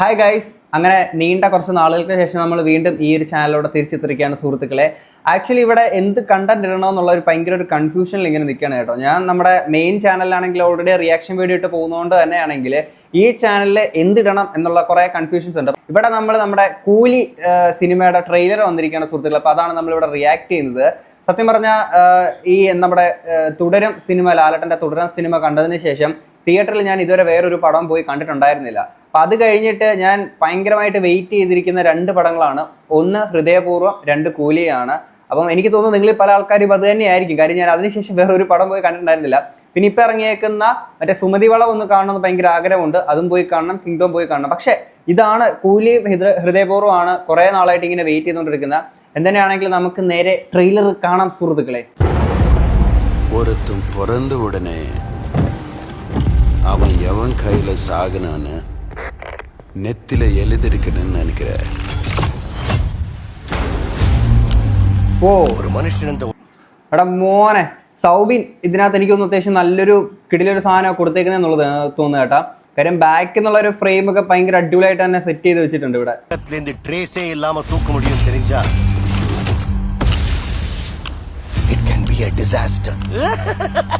Hi guys, അങ്ങനെ നീണ്ട കുറച്ച് നാളുകൾക്ക് ശേഷം നമ്മൾ വീണ്ടും ഈ ഒരു ചാനലിലൂടെ തിരിച്ചെത്തിരിക്കുകയാണ് സുഹൃത്തുക്കളെ. ആക്ച്വലി ഇവിടെ എന്ത് കണ്ടന്റ് ഇടണമെന്നുള്ള ഒരു ഭയങ്കര ഒരു കൺഫ്യൂഷനിൽ ഇങ്ങനെ നിൽക്കുകയാണ് കേട്ടോ. ഞാൻ നമ്മുടെ മെയിൻ ചാനലിലാണെങ്കിൽ ഓൾറെഡി റിയാക്ഷൻ വീഡിയോ ഇട്ട് പോകുന്നതുകൊണ്ട് തന്നെയാണെങ്കിൽ ഈ ചാനലിൽ എന്തിടണം എന്നുള്ള കുറേ കൺഫ്യൂഷൻസ് ഉണ്ട്. ഇവിടെ നമ്മൾ നമ്മുടെ കൂലി സിനിമയുടെ ട്രെയിലർ വന്നിരിക്കുകയാണ് സുഹൃത്തുക്കളെ. അപ്പോൾ അതാണ് നമ്മളിവിടെ റിയാക്ട് ചെയ്യുന്നത്. സത്യം പറഞ്ഞാൽ ഈ നമ്മുടെ തുടരും സിനിമ, ലാലേട്ടൻ്റെ തുടരും സിനിമ കണ്ടതിന് ശേഷം തിയേറ്ററിൽ ഞാൻ ഇതുവരെ വേറൊരു പടം പോയി കണ്ടിട്ടുണ്ടായിരുന്നില്ല. അപ്പം അത് കഴിഞ്ഞിട്ട് ഞാൻ ഭയങ്കരമായിട്ട് വെയിറ്റ് ചെയ്തിരിക്കുന്ന രണ്ട് പടങ്ങളാണ്. ഒന്ന് ഹൃദയപൂർവ്വം, രണ്ട് കൂലിയാണ്. അപ്പം എനിക്ക് തോന്നുന്നു നിങ്ങളിൽ പല ആൾക്കാരും അത് തന്നെയായിരിക്കും. കാര്യം ഞാൻ അതിനുശേഷം വേറൊരു പടം പോയി കണ്ടിട്ടുണ്ടായിരുന്നില്ല. പിന്നെ ഇപ്പം ഇറങ്ങിയേക്കുന്ന മറ്റേ സുമതി വളം ഒന്ന് കാണണമെന്ന് ഭയങ്കര ആഗ്രഹമുണ്ട്. അതും പോയി കാണണം, കിങ്ഡം പോയി കാണണം. പക്ഷേ ഇതാണ് കൂലി ഹൃദയപൂർവ്വമാണ് കുറേ നാളായിട്ട് ഇങ്ങനെ വെയിറ്റ് ചെയ്തുകൊണ്ടിരിക്കുന്നത്. എന്തിനാണെങ്കിലും നമുക്ക് നേരെ ട്രെയിലർ കാണാം സുഹൃത്തുക്കളെ. ഒരുത്തും പിറந்த ഉടനെ അവൻ എവൻ കയ്യില സാഗനാன்னு നെത്തില എഴുതിരിക്കണെന്ന് നിனைக்கிற. ഓ ഒരു മനുഷ്യനെന്താ എടാ മോനെ സൗബിൻ ഇതിനകത്ത് എനിക്കൊന്ന് അത്യാവശ്യം നല്ലൊരു കിടിലൊരു സാധനം കൊടുത്തേക്കുന്നുള്ളത് തോന്നുന്നു കേട്ടാ. കാര്യം ബാക്ക് എന്നുള്ള ഒരു ഫ്രെയിം ഒക്കെ ഭയങ്കര അടിപൊളിയായിട്ട് തന്നെ സെറ്റ് ചെയ്ത് വെച്ചിട്ടുണ്ട് ഇവിടെ.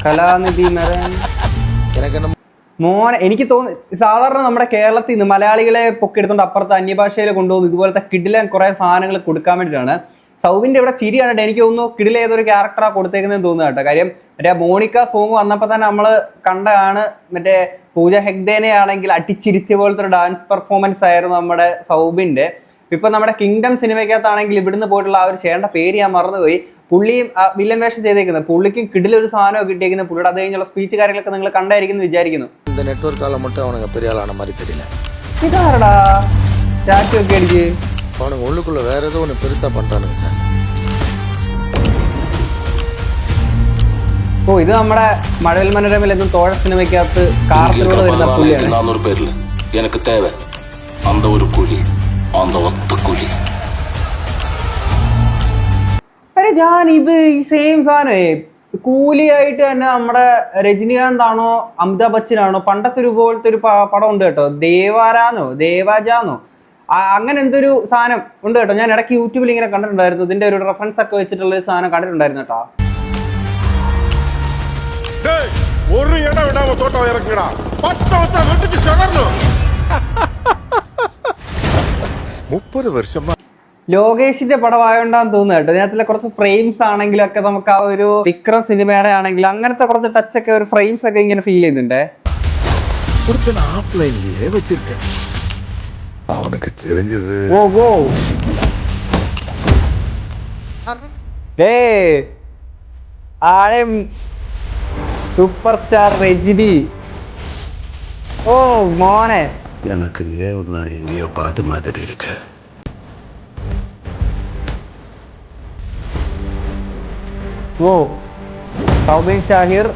കലാനിധി മോനെ എനിക്ക് തോന്നുന്നു സാധാരണ നമ്മുടെ കേരളത്തിൽ നിന്ന് മലയാളികളെ പൊക്കെടുത്തോണ്ട് അപ്പുറത്ത് അന്യഭാഷയിൽ കൊണ്ടുപോകുന്നു ഇതുപോലത്തെ കിടിലൻ കുറെ സാധനങ്ങൾ കൊടുക്കാൻ വേണ്ടിയിട്ടാണ്. സൗബിന്റെ ഇവിടെ ചിരി കണ്ടിട്ട് എനിക്ക് തോന്നുന്നു കിടില ഏതൊരു ക്യാരക്ടറാണ് കൊടുത്തേക്കുന്നതെന്ന് തോന്നുന്നു കേട്ടോ. കാര്യം മറ്റേ മോണിക്ക സോങ് വന്നപ്പോൾ തന്നെ നമ്മൾ കണ്ടാണ് മറ്റേ പൂജ ഹെഗ്ദേനെ ആണെങ്കിൽ അടിച്ചിരിച്ച പോലത്തെ ഒരു ഡാൻസ് പെർഫോമൻസ് ആയിരുന്നു നമ്മുടെ സൗബിന്റെ. ഇപ്പൊ നമ്മുടെ കിങ്ഡം സിനിമയ്ക്കകത്താണെങ്കിൽ ഇവിടുന്ന് പോയിട്ടുള്ള ആ ഒരു ചേട്ട പേര് ഞാൻ മറന്നുപോയി. പുള്ളിയും വില്ലൻ വേഷം ചെയ്തേക്കുന്നത്. പുള്ളിക്കും കിടിലൊരു സാധനം കിട്ടിയേക്കുന്നത്. പുള്ളിയുടെ അത് കഴിഞ്ഞുള്ള സ്പീച്ച് കാര്യങ്ങളൊക്കെ നിങ്ങൾ കണ്ടായിരിക്കുന്നു വിചാരിക്കുന്നു. ഇതാരടാ ടാറ്റു ഒക്കെ അടിച്ച് உள்ளுக்குள்ள வேற ஏதோ ஒன்று பெருசா பண்றானுங்க சார். ഓ ഇത് നമ്മുടെ മഴവിൽ മനോരമയിൽ എന്നും തോഴ സിനിമയ്ക്കകത്ത് കാർത്തിലൂടെ വരുന്ന പുള്ളിയാണ്. 400 പേരിൽ എനിക്ക് തേവ അന്ത ഒരു കുഴി അന്ത ഒത്ത കുഴി. അരെ ഞാൻ ഇത് ഈ സെയിം സാധനമേ കൂലിയായിട്ട് തന്നെ നമ്മുടെ രജനികാന്ത് ആണോ അമിതാഭ് ബച്ചനാണോ പണ്ടത്തെ ഒരു പോലത്തെ ഒരു പടം ഉണ്ട് കേട്ടോ. ദേവാജാന്നോ അങ്ങനെ എന്തൊരു സാധനം ഉണ്ട് കേട്ടോ. ഞാൻ ഇടയ്ക്ക് യൂട്യൂബിൽ ഇങ്ങനെ കണ്ടിട്ടുണ്ടായിരുന്നു. ഇതിന്റെ ഒരു റെഫറൻസ് ഒക്കെ വെച്ചിട്ടുള്ള ഒരു സാധനം കണ്ടിട്ടുണ്ടായിരുന്നു കേട്ടോ. ലോകേഷിന്റെ പടമായോണ്ടാന്ന് തോന്നുന്നു കേട്ടോ. ഇതിനകത്തിലെ കുറച്ച് ഫ്രെയിംസ് ആണെങ്കിലും ഒക്കെ നമുക്ക് ആ ഒരു വിക്രം സിനിമയുടെ ആണെങ്കിലും അങ്ങനത്തെ കുറച്ച് ടച്ച് ഒക്കെ ഒരു ഫ്രെയിംസ് ഒക്കെ ഇങ്ങനെ ഫീൽ ചെയ്യുന്നുണ്ട്. அவனுக்கு தெரிஞ்சது സൂപ്പർ സ്റ്റാർ രജനി. ഓ മോനെ எனக்கு நான் எங்கேயோ பார்த்த மாதிரி இருக்கு. ഓ സൗബിൻ ഷാഹിർ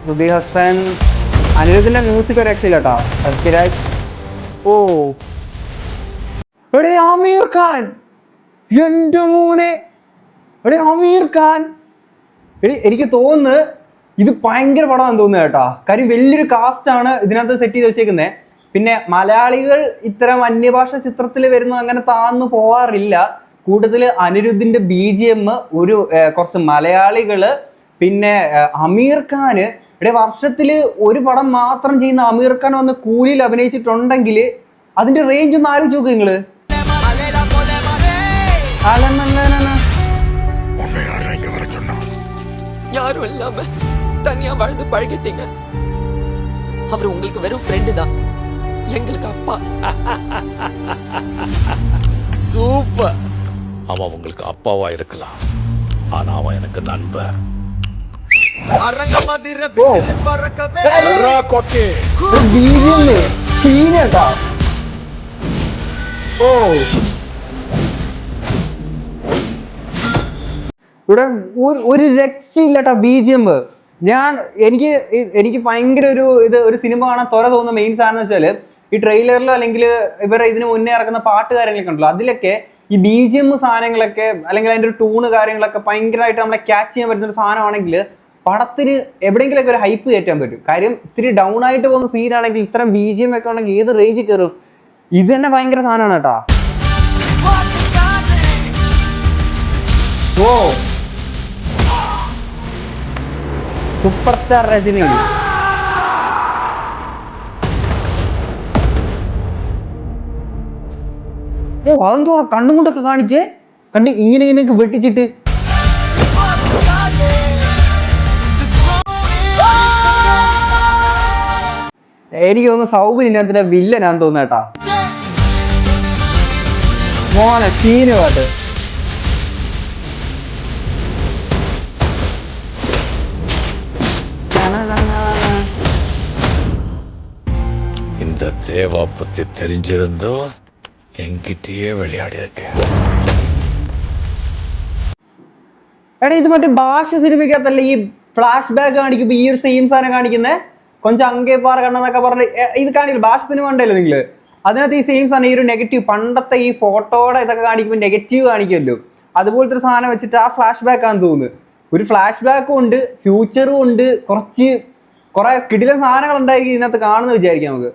റുബി ഹസൻ അനിരുദ്ധിന്റെ മ്യൂസിക് ഒരു രക്ഷയില്ലാട്ടോ. സത്യരാജ്. ഓ എടേ ആമീർ ഖാൻ, എന്റെ മോനെ എടേ ആമീർ ഖാൻ. എനിക്ക് തോന്നുന്നു ഇത് ഭയങ്കര പടമാണെന്ന് തോന്നുന്നു കേട്ടോ. കാര്യം വലിയൊരു കാസ്റ്റാണ് ഇതിനകത്ത് സെറ്റ് ചെയ്ത് വെച്ചേക്കുന്നത്. പിന്നെ മലയാളികൾ ഇത്തരം അന്യഭാഷ ചിത്രത്തിൽ വരുന്നത് അങ്ങനെ താന്നു പോവാറില്ല. കൂടുതൽ അനിരുദ്ധിന്റെ BGM, ഒരു കുറച്ച് മലയാളികള്, പിന്നെ അമീർ ഖാന്. വർഷത്തില് ഒരു പടം മാത്രം ചെയ്യുന്ന അമീർ ഖാൻ വന്ന് കൂലിയിൽ അഭിനയിച്ചിട്ടുണ്ടെങ്കിൽ അതിന്റെ റേഞ്ച് ഒന്ന് ആലോചിച്ച് നോക്ക് നിങ്ങള്. யாரும் இல்லாம தனியா வாழ்ந்து பழகிட்டீங்க. அவர் உங்களுக்கு வெறும் ஃப்ரெண்டு தான், எங்களுக்கு அப்பா. சூப்பர். அவன் உங்களுக்கு அப்பாவா இருக்கலாம், ஆனா அவன் எனக்கு நண்பன். ഇവിടെ ഒരു രക്ഷയില്ലട്ടാ BGM. എനിക്ക് ഭയങ്കര ഒരു സിനിമ കാണാൻ ത്വര തോന്നുന്ന മെയിൻ സാധനം എന്ന് വെച്ചാൽ ഈ ട്രെയിലറിലോ അല്ലെങ്കിൽ ഇവരെ ഇതിന് മുന്നേ ഇറക്കുന്ന പാട്ട് കാര്യങ്ങളൊക്കെ ഉണ്ടല്ലോ, അതിലൊക്കെ ഈ BGM സാധനങ്ങളൊക്കെ അല്ലെങ്കിൽ അതിൻ്റെ ഒരു ടൂണ് കാര്യങ്ങളൊക്കെ ഭയങ്കരമായിട്ട് നമ്മളെ ക്യാച്ച് ചെയ്യാൻ പറ്റുന്ന ഒരു സാധനമാണെങ്കിൽ പടത്തിന് എവിടെയെങ്കിലൊക്കെ ഒരു ഹൈപ്പ് കയറ്റാൻ പറ്റും. കാര്യം ഇത്തിരി ഡൗൺ ആയിട്ട് പോകുന്ന സീനാണെങ്കിൽ ഇത്തരം BGM ഒക്കെ ഉണ്ടെങ്കിൽ ഏത് റേഞ്ചിൽ കയറും. ഇത് തന്നെ ഭയങ്കര സാധനമാണ് കേട്ടാ. ഓ സൂപ്പർ സ്റ്റാർ രജനിയാണ്. അതെന്തോ കണ്ണും കൊണ്ടൊക്കെ കാണിച്ചേ, കണ്ട് ഇങ്ങനെ ഇങ്ങനെയൊക്കെ വെട്ടിച്ചിട്ട്. എനിക്ക് തോന്നുന്നു സൗബിൻ ഇതിനകത്തിന്റെ വില്ലനാന്ന് തോന്നുന്നു കേട്ടാ. മോനെ സീന് പാട്ട്. இந்த தேவா பத்தி தெரிஞ்சிருந்தோ என்கிட்டயே விளையாடி இருக்க. എടാ ഇത് മറ്റേ ഭാഷ സിനിമയ്ക്കകത്തല്ല ഈ ഫ്ലാഷ് ബാക്ക് കാണിക്കുമ്പോ ഈ ഒരു സെയിം സാധനം കാണിക്കുന്നേ. കൊഞ്ചം അങ്കേപ്പാറ കണ്ണെന്നൊക്കെ പറഞ്ഞ് ഇത് കാണിക്കില്ല. ഭാഷ സിനിമ ഉണ്ടല്ലോ നിങ്ങള്, അതിനകത്ത് ഈ സെയിം സാധനം ഈ ഒരു നെഗറ്റീവ് പണ്ടത്തെ ഈ ഫോട്ടോയുടെ ഇതൊക്കെ കാണിക്കുമ്പോൾ നെഗറ്റീവ് കാണിക്കുമല്ലോ, അതുപോലത്തെ ഒരു സാധനം വെച്ചിട്ട് ആ ഫ്ലാഷ് ബാക്ക് ആണെന്ന് തോന്നുന്നു. ഒരു ഫ്ലാഷ് ബാക്കും ഉണ്ട്, ഫ്യൂച്ചറും ഉണ്ട്, കുറെ കിടിലൻ സാധനങ്ങൾ ഉണ്ടായിരിക്കും ഇതിനകത്ത് കാണുന്ന വിചാരിക്കാം നമുക്ക്.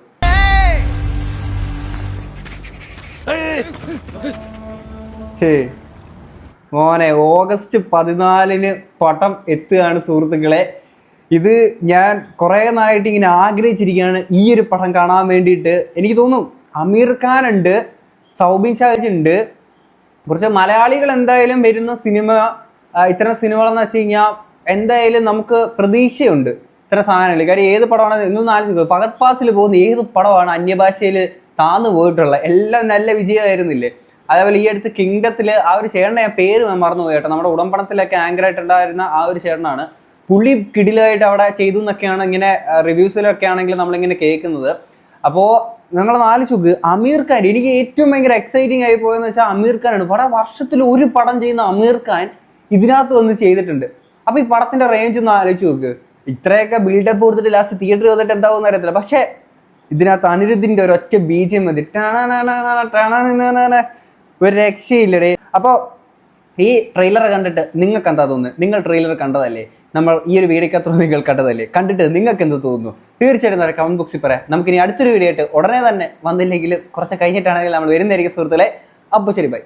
മോനെ ഓഗസ്റ്റ് 14 പടം എത്തുകയാണ് സുഹൃത്തുക്കളെ. ഇത് ഞാൻ കുറേ നാളായിട്ട് ഇങ്ങനെ ആഗ്രഹിച്ചിരിക്കുകയാണ് ഈ ഒരു പടം കാണാൻ വേണ്ടിയിട്ട്. എനിക്ക് തോന്നുന്നു അമീർ ഖാൻ ഉണ്ട്, സൗബിൻ ഷാജ് ഉണ്ട്, കുറച്ച് മലയാളികൾ എന്തായാലും വരുന്ന സിനിമ. ഇത്തരം സിനിമകളെന്ന് വെച്ച് കഴിഞ്ഞാൽ എന്തായാലും നമുക്ക് പ്രതീക്ഷയുണ്ട് ഇത്തരം സാധനങ്ങൾ. കാര്യം ഏത് പടമാണ് ഇന്നൊന്നും ആലോചിക്കുക, ഫഹദ് ഫാസിൽ പോകുന്ന ഏത് പടമാണ് അന്യഭാഷയിൽ താന്നു പോയിട്ടുള്ള എല്ലാം നല്ല വിജയമായിരുന്നില്ലേ. അതേപോലെ ഈ അടുത്ത് കിങ്ഡത്തിൽ ആ ഒരു ചേട്ടനെ ഞാൻ പേര് മറന്നുപോയി കേട്ടോ, നമ്മുടെ ഉടമ്പണത്തിലൊക്കെ ആങ്കറായിട്ടുണ്ടായിരുന്ന ആ ഒരു ചേട്ടനാണ്. പുള്ളി കിടിലായിട്ട് അവിടെ ചെയ്തു എന്നൊക്കെയാണ് ഇങ്ങനെ റിവ്യൂസിലൊക്കെ ആണെങ്കിൽ നമ്മളിങ്ങനെ കേൾക്കുന്നത്. അപ്പോൾ നിങ്ങൾ ആലോചിച്ച് അമീർ ഖാൻ, എനിക്ക് ഏറ്റവും ഭയങ്കര എക്സൈറ്റിംഗ് ആയി പോയെന്ന് വെച്ചാൽ അമീർ ഖാനാണ്. വർഷത്തിൽ ഒരു പടം ചെയ്യുന്ന അമീർ ഖാൻ ഇതിനകത്ത് വന്ന് ചെയ്തിട്ടുണ്ട്. അപ്പോൾ ഈ പടത്തിന്റെ റേഞ്ച് ഒന്ന് ആലോചിച്ച് നോക്ക്. ഇത്രയൊക്കെ ബിൽഡപ്പ് കൊടുത്തിട്ട് ലാസ്റ്റ് തിയേറ്ററിൽ വന്നിട്ട് എന്താവുമെന്ന് അറിയത്തില്ല. പക്ഷെ ഇതിനകത്ത് അനിരുദ്ധിന്റെ ഒരൊറ്റ BGM മതി, ഒരു രക്ഷയില്ലടേ. അപ്പോൾ ഈ ട്രെയിലർ കണ്ടിട്ട് നിങ്ങൾക്ക് എന്താ തോന്നുന്നത്? നിങ്ങൾ ട്രെയിലർ കണ്ടതല്ലേ, നമ്മൾ ഈ ഒരു വീഡിയോക്കകത്ത് നിങ്ങൾ കണ്ടതല്ലേ, കണ്ടിട്ട് നിങ്ങൾക്ക് എന്ത് തോന്നുന്നു? തീർച്ചയായിട്ടും കമന്റ് ബോക്സിൽ പറയാം. നമുക്കിനി അടുത്തൊരു വീഡിയോ ആയിട്ട് ഉടനെ തന്നെ വന്നില്ലെങ്കിൽ കുറച്ച് കഴിഞ്ഞിട്ടാണെങ്കിൽ നമ്മൾ വരുന്നതായിരിക്കും സുഹൃത്തുക്കളെ. അപ്പോൾ ശരി, ബൈ.